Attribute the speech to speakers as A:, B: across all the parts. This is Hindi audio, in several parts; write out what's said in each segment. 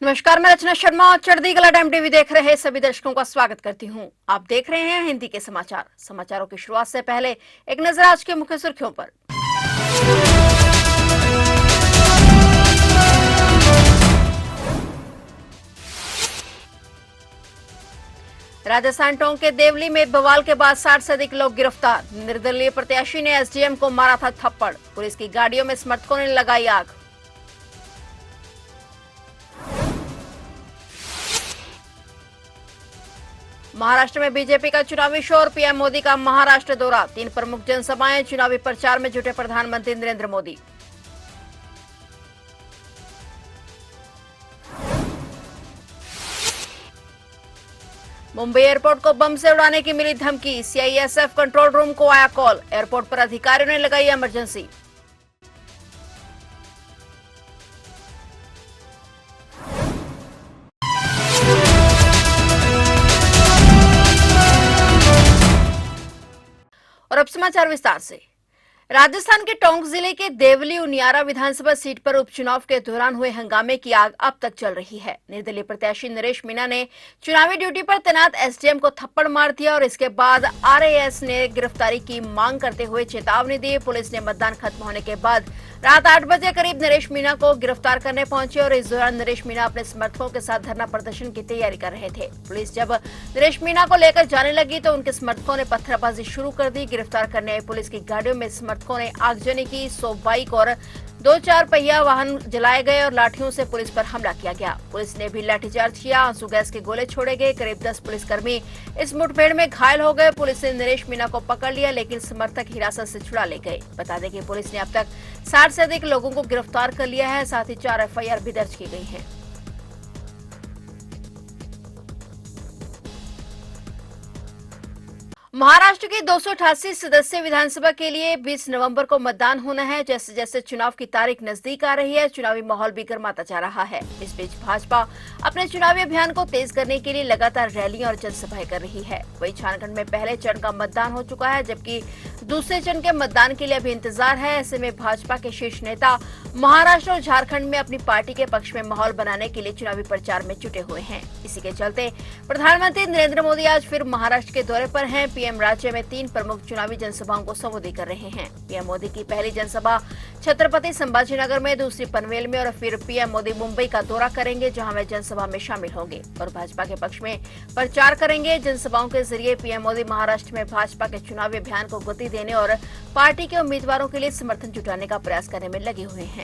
A: नमस्कार, मैं रचना शर्मा और चढ़ती कला टाइम टीवी देख रहे सभी दर्शकों का स्वागत करती हूं। आप देख रहे हैं हिंदी के समाचार। समाचारों की शुरुआत से पहले एक नजर आज के मुख्य सुर्खियों पर। राजस्थान टोंक के देवली में बवाल के बाद 60 से अधिक लोग गिरफ्तार। निर्दलीय प्रत्याशी ने एसडीएम को मारा था थप्पड़। पुलिस की गाड़ियों में समर्थकों ने लगाई आग। महाराष्ट्र में बीजेपी का चुनावी शोर। पीएम मोदी का महाराष्ट्र दौरा। 3 प्रमुख जनसभाएं। चुनावी प्रचार में जुटे प्रधानमंत्री नरेंद्र मोदी। मुंबई एयरपोर्ट को बम से उड़ाने की मिली धमकी। सीआईएसएफ कंट्रोल रूम को आया कॉल। एयरपोर्ट पर अधिकारियों ने लगाई इमरजेंसी। और अब समाचार विस्तार से। राजस्थान के टोंक जिले के देवली उनियारा विधानसभा सीट पर उपचुनाव के दौरान हुए हंगामे की आग अब तक चल रही है। निर्दलीय प्रत्याशी नरेश मीणा ने चुनावी ड्यूटी पर तैनात एसडीएम को थप्पड़ मार दिया और इसके बाद आरएएस ने गिरफ्तारी की मांग करते हुए चेतावनी दी। पुलिस ने मतदान खत्म होने के बाद रात 8 बजे करीब नरेश मीणा को गिरफ्तार करने पहुंची और इस दौरान नरेश मीणा अपने समर्थकों के साथ धरना प्रदर्शन की तैयारी कर रहे थे। पुलिस जब नरेश मीणा को लेकर जाने लगी तो उनके समर्थकों ने पत्थरबाजी शुरू कर दी। गिरफ्तार करने आई पुलिस की गाड़ियों में समर्थकों ने आगजनी की। 100 बाइक और 2 4 पहिया वाहन जलाए गए और लाठियों से पुलिस पर हमला किया गया। पुलिस ने भी लाठीचार्ज किया। आंसू गैस के गोले छोड़े गए। करीब 10 पुलिसकर्मी इस मुठभेड़ में घायल हो गए। पुलिस ने नरेश मीणा को पकड़ लिया लेकिन समर्थक हिरासत से छुड़ा ले गए। बता दें कि पुलिस ने अब तक 60 से अधिक लोगों को गिरफ्तार कर लिया है। साथ ही 4 एफआईआर भी दर्ज की गई है। महाराष्ट्र की 288 सदस्यीय विधानसभा के लिए 20 नवंबर को मतदान होना है। जैसे जैसे चुनाव की तारीख नजदीक आ रही है, चुनावी माहौल भी गर्माता जा रहा है। इस बीच भाजपा अपने चुनावी अभियान को तेज करने के लिए लगातार रैलियां और जनसभाएं कर रही है। वहीं झारखंड में पहले चरण का मतदान हो चुका है, जबकि दूसरे चरण के मतदान के लिए अभी इंतजार है। ऐसे में भाजपा के शीर्ष नेता महाराष्ट्र और झारखंड में अपनी पार्टी के पक्ष में माहौल बनाने के लिए चुनावी प्रचार में जुटे हुए हैं। इसी के चलते प्रधानमंत्री नरेंद्र मोदी आज फिर महाराष्ट्र के दौरे पर हैं। पीएम राज्य में 3 प्रमुख चुनावी जनसभाओं को संबोधित कर रहे हैं। पीएम मोदी की पहली जनसभा छत्रपति संभाजीनगर में, दूसरी पनवेल में और फिर पीएम मोदी मुंबई का दौरा करेंगे, जहां वे जनसभा में शामिल होंगे और भाजपा के पक्ष में प्रचार करेंगे। जनसभाओं के जरिए पीएम मोदी महाराष्ट्र में भाजपा के चुनावी अभियान को गति देने और पार्टी के उम्मीदवारों के लिए समर्थन जुटाने का प्रयास करने में लगे हुए हैं।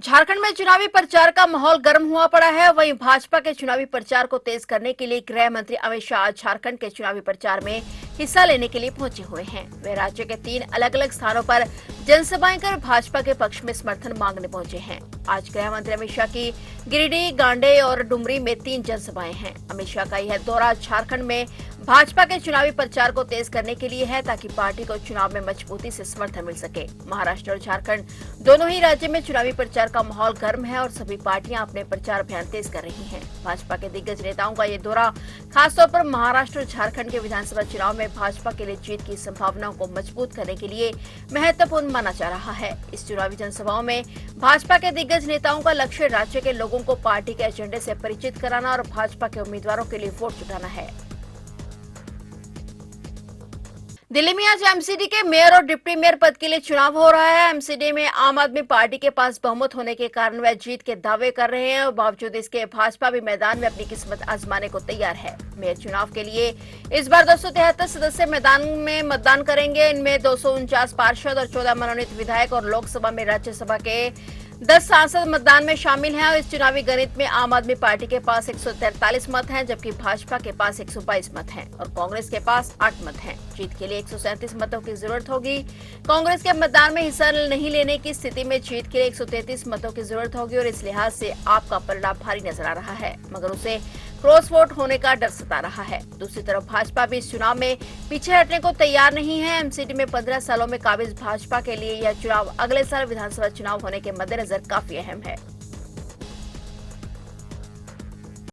A: झारखंड में चुनावी प्रचार का माहौल गर्म हुआ पड़ा है। वहीं भाजपा के चुनावी प्रचार को तेज करने के लिए गृह मंत्री अमित शाह आज झारखंड के चुनावी प्रचार में हिस्सा लेने के लिए पहुंचे हुए हैं। वे राज्य के 3 अलग अलग स्थानों पर जनसभाएं कर भाजपा के पक्ष में समर्थन मांगने पहुंचे हैं। आज गृह मंत्री अमित शाह की गिरिडीह, गांडे और डुमरी में 3 जनसभाएं हैं। अमित शाह का यह दौरा झारखंड में भाजपा के चुनावी प्रचार को तेज करने के लिए है, ताकि पार्टी को चुनाव में मजबूती से समर्थन मिल सके। महाराष्ट्र और झारखंड दोनों ही राज्य में चुनावी प्रचार का माहौल गर्म है और सभी पार्टियां अपने प्रचार अभियान तेज कर रही हैं। भाजपा के दिग्गज नेताओं का ये दौरा खासतौर पर महाराष्ट्र और झारखंड के विधानसभा चुनाव में भाजपा के लिए जीत की संभावनाओं को मजबूत करने के लिए महत्वपूर्ण माना जा रहा है। इस चुनावी जनसभाओं में भाजपा के दिग्गज नेताओं का लक्ष्य राज्य के लोगों को पार्टी के एजेंडे से परिचित कराना और भाजपा के उम्मीदवारों के लिए वोट जुटाना है। दिल्ली में आज एमसीडी के मेयर और डिप्टी मेयर पद के लिए चुनाव हो रहा है। एमसीडी में आम आदमी पार्टी के पास बहुमत होने के कारण वह जीत के दावे कर रहे हैं और बावजूद इसके भाजपा भी मैदान में अपनी किस्मत आजमाने को तैयार है। मेयर चुनाव के लिए इस बार 273 सदस्य मैदान में मतदान करेंगे। इनमें 249 पार्षद और 14 मनोनीत विधायक और लोकसभा में राज्यसभा के 10 सांसद मतदान में शामिल हैं और इस चुनावी गणित में आम आदमी पार्टी के पास 143 मत हैं, जबकि भाजपा के पास 122 मत हैं और कांग्रेस के पास 8 मत हैं। जीत के लिए 137 मतों की जरूरत होगी। कांग्रेस के मतदान में हिस्सा नहीं लेने की स्थिति में जीत के लिए 133 मतों की जरूरत होगी और इस लिहाज से आपका परिणाम भारी नजर आ रहा है, मगर उसे क्रॉस वोट होने का डर सता रहा है। दूसरी तरफ भाजपा भी इस चुनाव में पीछे हटने को तैयार नहीं है। एमसीडी में 15 सालों में काबिज भाजपा के लिए यह चुनाव अगले साल विधानसभा चुनाव होने के मद्देनजर काफी अहम है।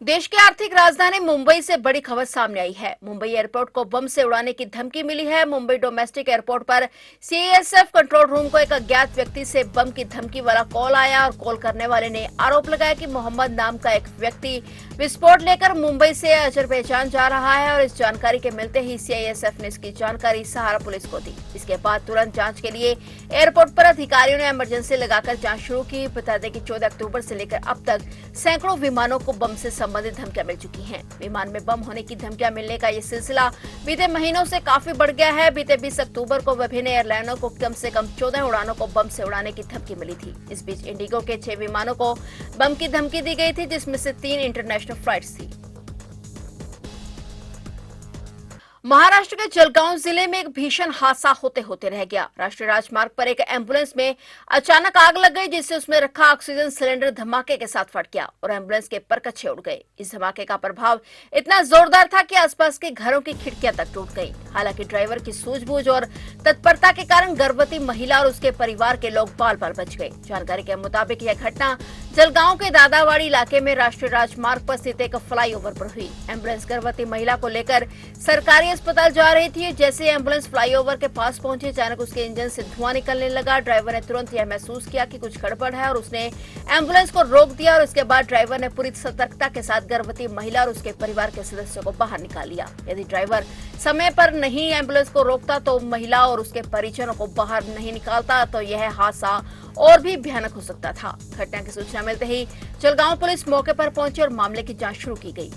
A: देश की आर्थिक राजधानी मुंबई से बड़ी खबर सामने आई है। मुंबई एयरपोर्ट को बम से उड़ाने की धमकी मिली है। मुंबई डोमेस्टिक एयरपोर्ट पर सीआईएसएफ कंट्रोल रूम को एक अज्ञात व्यक्ति से बम की धमकी वाला कॉल आया और कॉल करने वाले ने आरोप लगाया कि मोहम्मद नाम का एक व्यक्ति विस्फोट लेकर मुंबई से अजरबैजान जा रहा है और इस जानकारी के मिलते ही सीआईएसएफ ने इसकी जानकारी सहारा पुलिस को दी। इसके बाद तुरंत जांच के लिए एयरपोर्ट पर अधिकारियों ने इमरजेंसी लगाकर जांच शुरू की। बता दें कि 14 अक्टूबर से लेकर अब तक सैकड़ों विमानों को बम से संबंधित धमकियां मिल चुकी हैं। विमान में बम होने की धमकियां मिलने का ये सिलसिला बीते महीनों से काफी बढ़ गया है। बीते 20 अक्टूबर को विभिन्न एयरलाइनों को कम से कम 14 उड़ानों को बम से उड़ाने की धमकी मिली थी। इस बीच इंडिगो के 6 विमानों को बम की धमकी दी गई थी, जिसमें से 3 इंटरनेशनल फ्लाइट्स थी। महाराष्ट्र के जलगांव जिले में एक भीषण हादसा होते होते रह गया। राष्ट्रीय राजमार्ग पर एक एम्बुलेंस में अचानक आग लग गई, जिससे उसमें रखा ऑक्सीजन सिलेंडर धमाके के साथ फट गया और एम्बुलेंस के परकच्चे उड़ गए। इस धमाके का प्रभाव इतना जोरदार था कि आसपास के घरों की खिड़कियां तक टूट गईं। हालांकि ड्राइवर की सूझबूझ और तत्परता के कारण गर्भवती महिला और उसके परिवार के लोग बाल बाल बच गए। जानकारी के मुताबिक यह घटना जलगांव के दादावाड़ी इलाके में राष्ट्रीय राजमार्ग पर स्थित एक फ्लाईओवर पर हुई। एम्बुलेंस गर्भवती महिला को लेकर सरकारी अस्पताल जा रही थी। जैसे एम्बुलेंस फ्लाईओवर के पास पहुंची, अचानक उसके इंजन से धुआं निकलने लगा। ड्राइवर ने तुरंत यह महसूस किया कि कुछ गड़बड़ है और उसने एम्बुलेंस को रोक दिया और इसके बाद ड्राइवर ने पूरी सतर्कता के साथ गर्भवती महिला और उसके परिवार के सदस्यों को बाहर निकाल लिया। यदि ड्राइवर समय पर नहीं एम्बुलेंस को रोकता तो महिला और उसके परिजनों को बाहर नहीं निकालता तो यह हादसा और भी भयानक हो सकता था। घटना की सूचना मिलते ही जलगांव पुलिस मौके पर पहुंची और मामले की जांच शुरू की गई।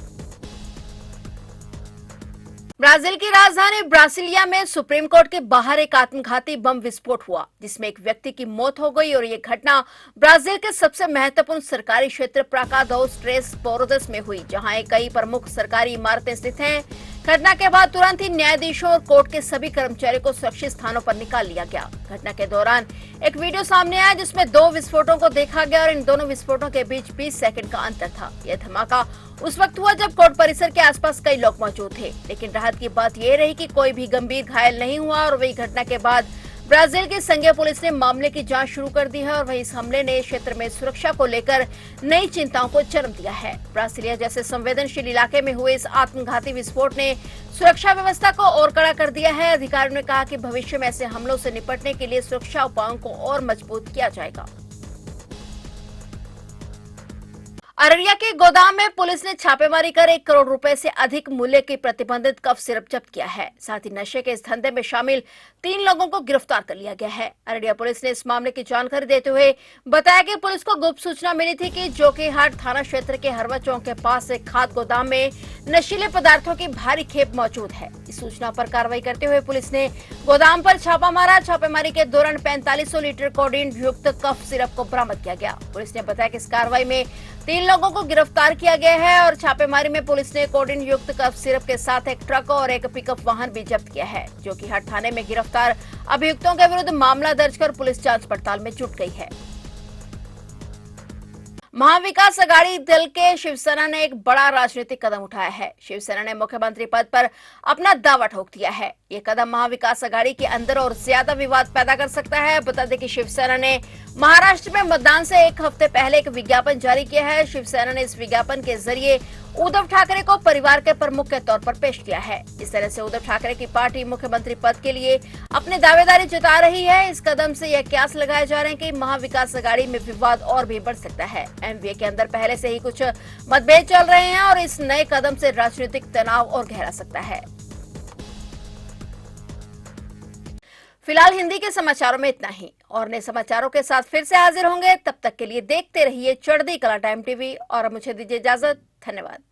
A: ब्राजील की राजधानी ब्रासिलिया में सुप्रीम कोर्ट के बाहर एक आत्मघाती बम विस्फोट हुआ, जिसमें एक व्यक्ति की मौत हो गई और ये घटना ब्राजील के सबसे महत्वपूर्ण सरकारी क्षेत्र प्राका दोस ट्रेस पोरोदस में हुई, जहां कई प्रमुख सरकारी इमारतें स्थित हैं। घटना के बाद तुरंत ही न्यायाधीशों और कोर्ट के सभी कर्मचारियों को सुरक्षित स्थानों पर निकाल लिया गया। घटना के दौरान एक वीडियो सामने आया जिसमें 2 विस्फोटों को देखा गया और इन दोनों विस्फोटों के बीच 20 सेकंड का अंतर था। यह धमाका उस वक्त हुआ जब कोर्ट परिसर के आसपास कई लोग मौजूद थे, लेकिन राहत की बात यह रही कि कोई भी गंभीर घायल नहीं हुआ और वही घटना के बाद ब्राजील की संघीय पुलिस ने मामले की जांच शुरू कर दी है और वही इस हमले ने क्षेत्र में सुरक्षा को लेकर नई चिंताओं को जन्म दिया है। ब्रासीलिया जैसे संवेदनशील इलाके में हुए इस आत्मघाती विस्फोट ने सुरक्षा व्यवस्था को और कड़ा कर दिया है। अधिकारियों ने कहा कि भविष्य में ऐसे हमलों से निपटने के लिए सुरक्षा उपायों को और मजबूत किया जाएगा। अररिया के गोदाम में पुलिस ने छापेमारी कर 1 करोड़ रुपए से अधिक मूल्य की प्रतिबंधित कफ सिरप जब्त किया है। साथ ही नशे के इस धंधे में शामिल 3 लोगों को गिरफ्तार कर लिया गया है। अररिया पुलिस ने इस मामले की जानकारी देते हुए बताया कि पुलिस को गुप्त सूचना मिली थी कि जोकीहाट थाना क्षेत्र के हरवा चौक के पास एक खाद गोदाम में नशीले पदार्थों की भारी खेप मौजूद है। इस सूचना पर कार्रवाई करते हुए पुलिस ने गोदाम पर छापा मारा। छापेमारी के दौरान 4500 लीटर कोडीन युक्त कफ सिरप को बरामद किया गया। पुलिस ने बताया कि इस कार्रवाई में 3 लोगों को गिरफ्तार किया गया है और छापेमारी में पुलिस ने कोडीन युक्त कफ सिरप के साथ एक ट्रक और एक पिकअप वाहन भी जब्त किया है। जोकीहाट थाने में गिरफ्तार अभियुक्तों के विरुद्ध मामला दर्ज कर पुलिस जांच पड़ताल में जुट गई है। महाविकास आघाड़ी दल के शिवसेना ने एक बड़ा राजनीतिक कदम उठाया है। शिवसेना ने मुख्यमंत्री पद पर अपना दावा ठोक दिया है। ये कदम महाविकास आघाड़ी के अंदर और ज्यादा विवाद पैदा कर सकता है। बता दें कि शिवसेना ने महाराष्ट्र में मतदान से 1 हफ्ते पहले एक विज्ञापन जारी किया है। शिवसेना ने इस विज्ञापन के जरिए उद्धव ठाकरे को परिवार के प्रमुख के तौर पर पेश किया है। इस तरह से उद्धव ठाकरे की पार्टी मुख्यमंत्री पद के लिए अपनी दावेदारी जता रही है। इस कदम से यह कयास लगाए जा रहे हैं कि महाविकास आघाड़ी में विवाद और भी बढ़ सकता है। एमवीए के अंदर पहले से ही कुछ मतभेद चल रहे हैं और इस नए कदम से राजनीतिक तनाव और गहरा सकता है। फिलहाल हिंदी के समाचारों में इतना ही और नए समाचारों के साथ फिर से हाजिर होंगे। तब तक के लिए देखते रहिए चढ़ती कला टाइम टीवी और मुझे दीजिए इजाजत। धन्यवाद।